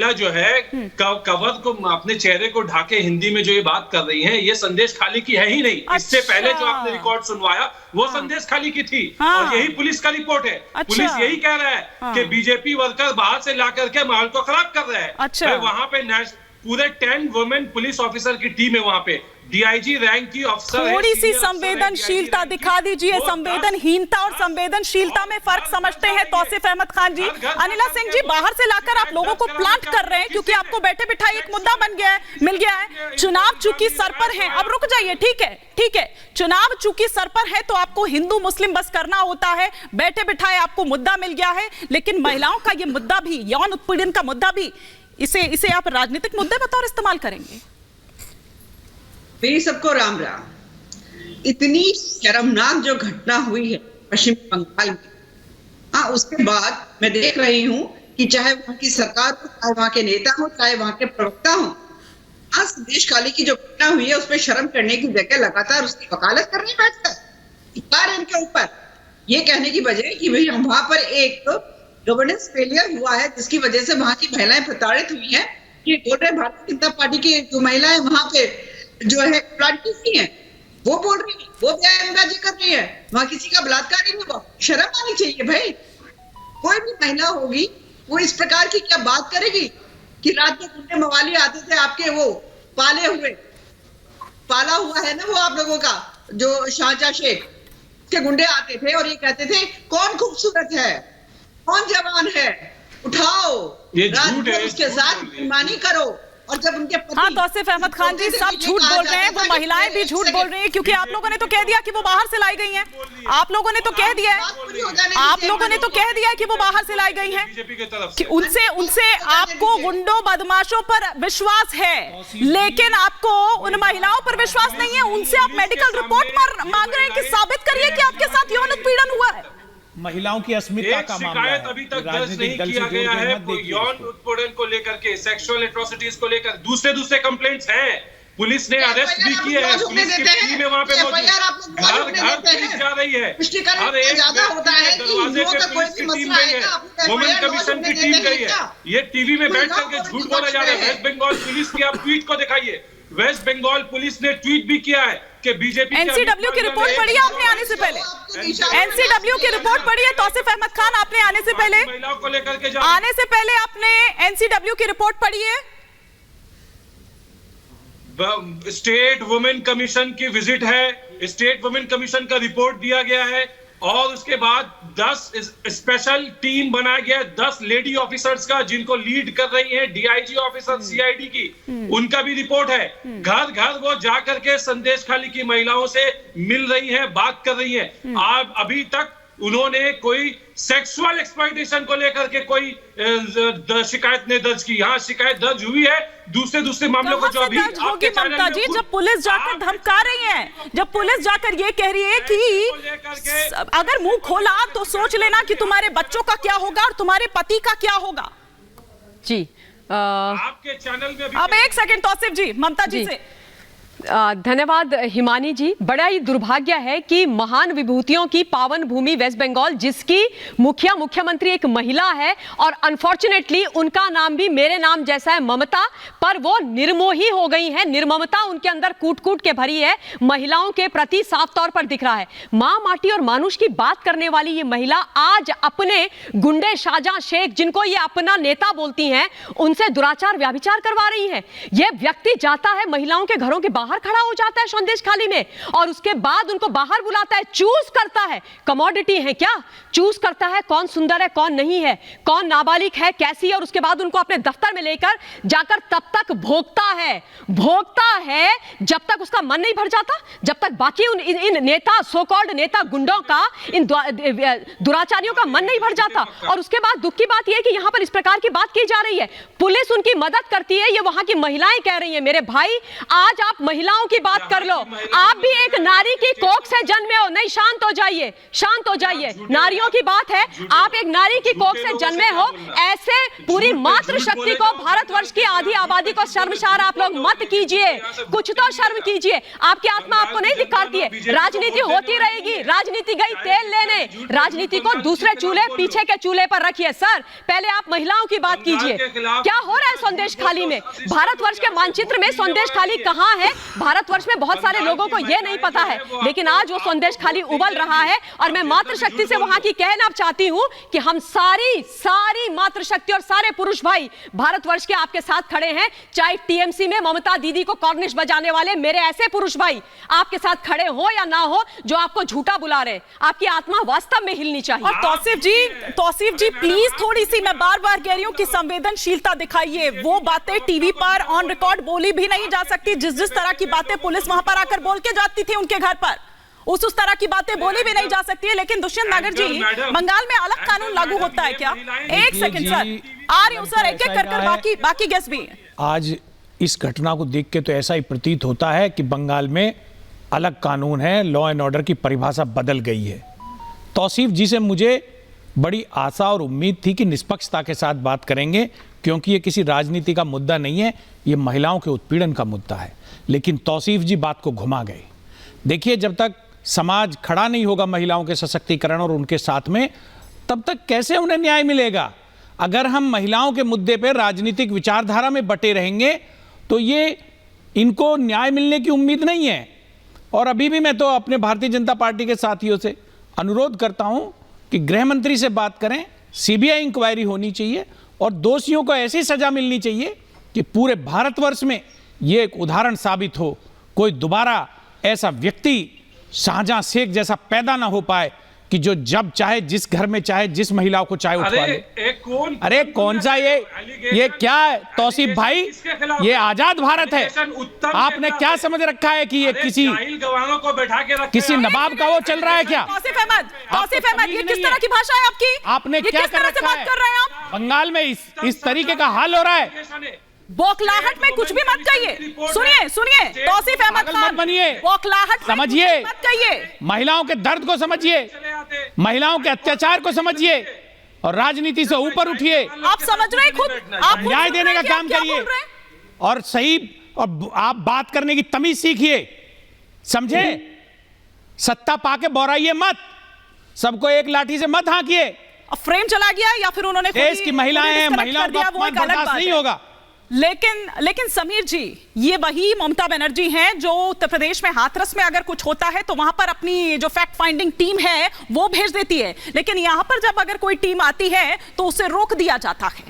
महिला जो है कवर को अपने चेहरे को ढाके हिंदी में जो ये बात कर रही है, ये संदेश खाली की है ही नहीं। इससे पहले जो आपने रिकॉर्ड सुनवाया वो संदेश खाली की थी। और यही पुलिस का रिपोर्ट है। पुलिस यही कह रहा है कि बीजेपी वर्कर बाहर से ला करके माहौल को खराब कर रहा है। वहां पे पूरे 10 वुमेन पुलिस ऑफिसर की टीम है वहां पे, डीआईजी रैंक की अफसर। थोड़ी सी संवेदनशीलता दिखा दीजिए। संवेदनहीनता और संवेदनशीलता में फर्क समझते हैं तौसीफ अहमद खान जी। अनिला सिंह जी, बाहर से लाकर आप लोगों को प्लांट कर रहे हैं क्योंकि आपको बैठे बिठाए एक मुद्दा बन गया है, मिल गया है। चुनाव चूंकि सर पर है, अब रुक जाइए, ठीक है, चुनाव चूंकि सर पर है तो आपको हिंदू मुस्लिम बस करना होता है, बैठे बिठाए आपको मुद्दा मिल गया है। लेकिन महिलाओं का ये मुद्दा भी, यौन उत्पीड़न का मुद्दा भी, इसे आप राजनीतिक मुद्दे बतौर इस्तेमाल करेंगे? मेरी सबको राम राम। इतनी शर्मनाक जो घटना हुई है पश्चिम बंगाल में, उसके बाद मैं देख रही हूँ कि चाहे वहां की सरकार हो, चाहे वहां के नेता हो, चाहे वहां के प्रवक्ता हो, आज संदेश खाली की जो घटना हुई है उस पर शर्म करने की जगह लगातार उसकी वकालत कर रहे हैं बैठकर इनके ऊपर, ये कहने की बजाय कि भाई वहां पर एक गवर्नेंस फेलियर हुआ है जिसकी वजह से वहां की महिलाएं प्रताड़ित हुई हैं। ये बोल रहे भारतीय जनता पार्टी की जो महिलाएं वहां पे जो है प्लांटिंग है, वो बोल रही है, वो बयानबाजी कर रही है, वहां किसी का बलात्कार ही नहीं हुआ। शर्म आनी चाहिए भाई। कोई भी महिला होगी वो इस प्रकार की क्या बात करेगी कि रात में गुंडे मवाली आते थे आपके, वो पाला हुआ है ना वो आप लोगों का जो शाहजहां शेख के गुंडे आते थे और ये कहते थे कौन खूबसूरत है, कौन जवान है, उठाओ, रात में उसके साथ बेईमानी करो। और जब उनके तौसीफ अहमद खान जी सब झूठ बोल रहे हैं, वो महिलाएं भी झूठ बोल रही हैं क्योंकि आप लोगों ने तो कह दिया कि वो बाहर से लाई गई हैं। आप लोगों ने तो कह दिया है, कि वो बाहर से लाई गई हैं। कि उनसे आपको गुंडों बदमाशों पर विश्वास है, लेकिन आपको उन महिलाओं पर विश्वास नहीं है। उनसे आप मेडिकल रिपोर्ट मांग रहे हैं कि साबित करिए कि आपके साथ यौन उत्पीड़न हुआ है। महिलाओं की अस्मिता का मामला है। अभी तक दर्ज नहीं किया गया है यौन उत्पीड़न को लेकर के, सेक्सुअल एट्रोसिटीज को लेकर। दूसरे कंप्लेंट्स हैं, पुलिस ने अरेस्ट भी किए हैं, पुलिस की टीम है वहां पे मौजूद, घर पुलिस जा रही है, हर एक दरवाजे पे पुलिस की टीम गई है, वुमेन कमीशन की टीम गई है। ये टीवी में बैठ करके झूठ बोला जा रहा है। वेस्ट बंगाल पुलिस की आप ट्वीट को दिखाइए, वेस्ट बंगाल पुलिस ने ट्वीट भी किया है कि बीजेपी एनसीडब्ल्यू की रिपोर्ट पढ़ी है आपने आने से पहले? एनसीडब्ल्यू की रिपोर्ट पढ़ी है तौसीफ अहमद खान आपने आने से पहले? महिलाओं को लेकर के आने से पहले आपने एनसीडब्ल्यू की रिपोर्ट पढ़ी है? स्टेट वुमेन कमीशन की विजिट है, स्टेट वुमेन कमीशन का रिपोर्ट दिया गया है और उसके बाद 10 स्पेशल टीम बनाया गया है, 10 लेडी ऑफिसर्स का जिनको लीड कर रही है डीआईजी ऑफिसर सीआईडी की, उनका भी रिपोर्ट है। घर घर वो जाकर के संदेश खाली की महिलाओं से मिल रही है, बात कर रही है। आप अभी तक उन्होंने कोई सेक्सुअल एक्सप्लॉयटेशन को लेकर के कोई शिकायत नहीं दर्ज की। यहाँ शिकायत दर्ज हुई है दूसरे मामलों को जो अभी होगी ममता जी, जब पुलिस जाकर धमका रही है, जब पुलिस जाकर ये कह रही है कि अगर मुंह खोला तो सोच लेना कि तुम्हारे बच्चों का क्या होगा और तुम्हारे पति का क्या होगा। जी आपके चैनल में अब एक सेकंड तौसीफ जी, ममता जी से धन्यवाद हिमानी जी। बड़ा ही दुर्भाग्य है कि महान विभूतियों की पावन भूमि वेस्ट बंगाल, जिसकी मुख्यमंत्री एक महिला है और अनफॉर्चुनेटली उनका नाम भी मेरे नाम जैसा है, ममता, पर वो निर्मोही हो गई है। निर्ममता उनके अंदर कूट कूट के भरी है, महिलाओं के प्रति साफ तौर पर दिख रहा है। मां, माटी और मानुष की बात करने वाली ये महिला आज अपने गुंडे शाहजहां शेख, जिनको ये अपना नेता बोलती हैं, उनसे दुराचार व्याभिचार करवा रही है। यह व्यक्ति जाता है महिलाओं के घरों के बाहर खड़ा हो जाता है संदेश खाली में और उसके बाद उनको बाहर बुलाता है, चूज करता है। कमोडिटी है क्या? चूज करता है कौन सुंदर है, कौन नहीं है, कौन नाबालिग है, कैसी है, और उसके बाद उनको अपने दफ्तर में लेकर जाकर तब तक भोगता है जब तक उसका मन नहीं भर जाता, जब तक बाकी इन नेता, सो कॉल्ड नेता गुंडों का, इन दुराचारियों का मन नहीं भर जाता। और उसके बाद दुख की बात यह है कि यहां पर इस प्रकार की बात की जा रही है, पुलिस उनकी मदद करती है। ये वहां की महिलाएं कह रही है मेरे भाई आज आप महिलाओं की बात कर लो। आप भी एक नारी की कोख से जन्मे हो। नहीं, शांत हो जाइए, शांत हो जाइए। नारियों की बात है, आप एक नारी की कोख से जन्मे हो। ऐसे पूरी मातृशक्ति को, भारतवर्ष की आधी आबादी को शर्मसार आप लोग मत कीजिए। कुछ तो शर्म कीजिए। आपकी आत्मा आपको नहीं दिखाती है। राजनीति होती रहेगी। राजनीति गई तेल लेने। राजनीति को दूसरे चूल्हे, पीछे के चूल्हे पर रखिए। सर, पहले आप महिलाओं की बात कीजिए। क्या हो रहा है संदेश खाली में? भारतवर्ष के मानचित्र में संदेश खाली कहां है? भारतवर्ष में बहुत सारे लोगों को यह नहीं पता है, लेकिन आज वो संदेश खाली उबल रहा है। और मैं मातृशक्ति से वहां की कहना चाहती हूं कि हम सारी मातृशक्ति और सारे पुरुष भाई भारतवर्ष के आपके साथ खड़े हैं। चाहे टीएमसी में ममता दीदी को कॉर्निश बजाने वाले मेरे ऐसे पुरुष भाई आपके साथ खड़े हो या ना हो, जो आपको झूठा बुला रहे, आपकी आत्मा वास्तव में हिलनी चाहिए। और तौसीफ जी प्लीज थोड़ी सी, मैं बार बार कह रही हूं कि संवेदनशीलता दिखाइए। वो बातें टीवी पर ऑन रिकॉर्ड बोली भी नहीं जा सकती। जिस तरह की बातें पुलिस वहां पर आकर बोल के जाती थी उनके घर पर, उस तरह की बातें बोली भी नहीं जा सकती है। लेकिन दुष्यंत नागर जी, बंगाल में अलग कानून लागू होता है क्या? एक सेकंड सर, आ रही हूं सर, एक एक कर बाकी गेस्ट भी। आज इस घटना को देख के तो ऐसा ही प्रतीत होता है कि बंगाल में अलग कानून है, लॉ एंड ऑर्डर की परिभाषा बदल गई है। तौसीफ जी से मुझे बड़ी आशा और उम्मीद थी कि निष्पक्षता के साथ बात करेंगे, क्योंकि ये किसी राजनीति का मुद्दा नहीं है, ये महिलाओं के उत्पीड़न का मुद्दा है। लेकिन तौसीफ जी बात को घुमा गए। देखिए, जब तक समाज खड़ा नहीं होगा महिलाओं के सशक्तिकरण और उनके साथ में, तब तक कैसे उन्हें न्याय मिलेगा? अगर हम महिलाओं के मुद्दे पर राजनीतिक विचारधारा में बटे रहेंगे तो ये इनको न्याय मिलने की उम्मीद नहीं है। और अभी भी मैं तो अपने भारतीय जनता पार्टी के साथियों से अनुरोध करता हूं कि गृह मंत्री से बात करें, सीबीआई इंक्वायरी होनी चाहिए और दोषियों को ऐसी सजा मिलनी चाहिए कि पूरे भारतवर्ष में ये एक उदाहरण साबित हो। कोई दोबारा ऐसा व्यक्ति शाहजहां शेख जैसा पैदा ना हो पाए कि जो जब चाहे, जिस घर में चाहे, जिस महिला को चाहे उठवा ले। अरे कौन सा ये क्या है तौसीफ भाई? ये आजाद भारत है। आपने क्या समझ रखा है कि ये किसी नवाब का वो चल रहा है क्या? तौसीफ अहमद, ये किस तरह की भाषा है आपकी? आपने क्या कर रखा है? बंगाल में इस तरीके का हाल हो रहा है। बौखलाहट में कुछ भी मत कहिए। सुनिए तौसीफ अहमद खान, मत बनिए। बौखलाहट समझिए, मत कहिए। महिलाओं के दर्द को समझिए, महिलाओं के अत्याचार को समझिए और राजनीति से ऊपर उठिए। आप समझ रहे हैं खुद, आप न्याय देने का काम करिए और सही और आप बात करने की तमीज सीखिए, समझे? सत्ता पाके बौराइए मत, सबको एक लाठी से मत हांकिए। फ्रेम चला गया या फिर उन्होंने देश की महिलाएं हैं, महिलाओं का अपमान बर्दाश्त नहीं होगा। लेकिन समीर जी, ये वही ममता बनर्जी हैं जो उत्तर प्रदेश में हाथरस में अगर कुछ होता है तो वहां पर अपनी जो फैक्ट फाइंडिंग टीम है वो भेज देती है, लेकिन यहां पर जब अगर कोई टीम आती है तो उसे रोक दिया जाता है।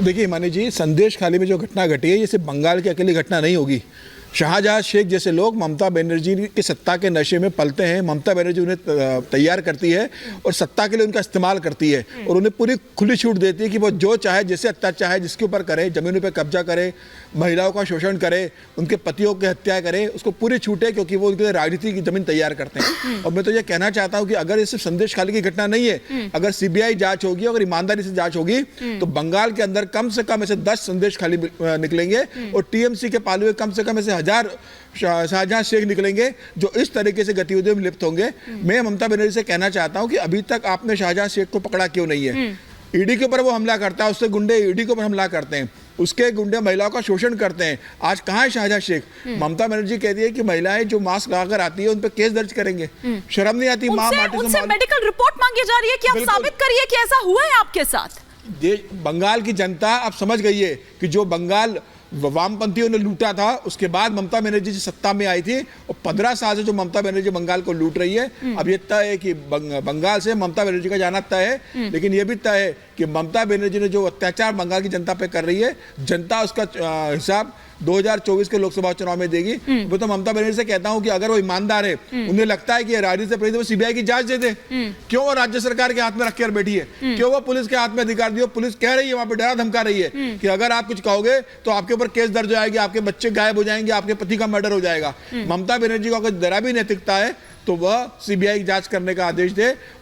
देखिए हिमानी जी, संदेश खाली में जो घटना घटी है ये सिर्फ बंगाल की अकेली घटना नहीं होगी। शाहजहां शेख जैसे लोग ममता बनर्जी की सत्ता के नशे में पलते हैं। ममता बनर्जी उन्हें तैयार करती है और सत्ता के लिए उनका इस्तेमाल करती है और उन्हें पूरी खुली छूट देती है कि वो जो चाहे, जैसे अत्याचार चाहे जिसके ऊपर करे, जमीनों पे कब्जा करे, महिलाओं का शोषण करे, उनके पतियों की हत्या करे, उसको पूरी छूट है क्योंकि वो उनके राजनीति की जमीन तैयार करते हैं। और मैं तो ये कहना चाहता हूँ कि अगर ये सिर्फ संदेश खाली की घटना नहीं है, अगर सीबीआई जांच होगी, अगर ईमानदारी से जांच होगी तो बंगाल के अंदर कम से कम ऐसे 10 संदेश खाली निकलेंगे और टीएमसी के पाले हुए कम से कम ऐसे 1000 शाहजहां शेख निकलेंगे जो इस तरीके से गतिविधियों में लिप्त होंगे। मैं ममता बनर्जी से कहना चाहता हूं कि अभी तक आपने शाहजहां शेख को पकड़ा क्यों नहीं है? ईडी के ऊपर वो हमला करता है, उससे गुंडे ईडी के ऊपर हमला करते हैं, उसके गुंडे महिलाओं का शोषण करते हैं। आज कहां है शाहजहां शेख? ममता बनर्जी कहती है कि महिलाएं जो मास्क लगाकर आती है उन पर केस दर्ज करेंगे। शर्म नहीं आती? मां माटी से मेडिकल रिपोर्ट मांगी जा रही है कि आप साबित करिए कि ऐसा हुआ है आपके साथ। बंगाल की जनता अब समझ गई है कि जो बंगाल वामपंथियों ने लूटा था, उसके बाद ममता बनर्जी जी सत्ता में आई थी और 15 साल से जो ममता बनर्जी बंगाल को लूट रही है, अब ये तय है कि बंगाल से ममता बनर्जी का जाना तय है। लेकिन ये भी तय है कि ममता बनर्जी ने जो अत्याचार बंगाल की जनता पे कर रही है, जनता उसका हिसाब 2024 के लोकसभा चुनाव में देगी। वो तो ममता बनर्जी से कहता हूं कि अगर वो ईमानदार है, उन्हें लगता है कि राजनीति से प्रेरित, वो सीबीआई की जांच दे दे। क्यों वो राज्य सरकार के हाथ में रख कर बैठी है? क्यों वो पुलिस के हाथ में अधिकार दिया? पुलिस कह रही है, वहां पर डरा धमका रही है कि अगर आप कुछ कहोगे तो आपके ऊपर केस दर्ज हो जाएगी, आपके बच्चे गायब हो जाएंगे, आपके पति का मर्डर हो जाएगा। ममता बनर्जी को अगर जरा भी नैतिकता है तो वह सीबीआई की जांच करने का आदेश दे।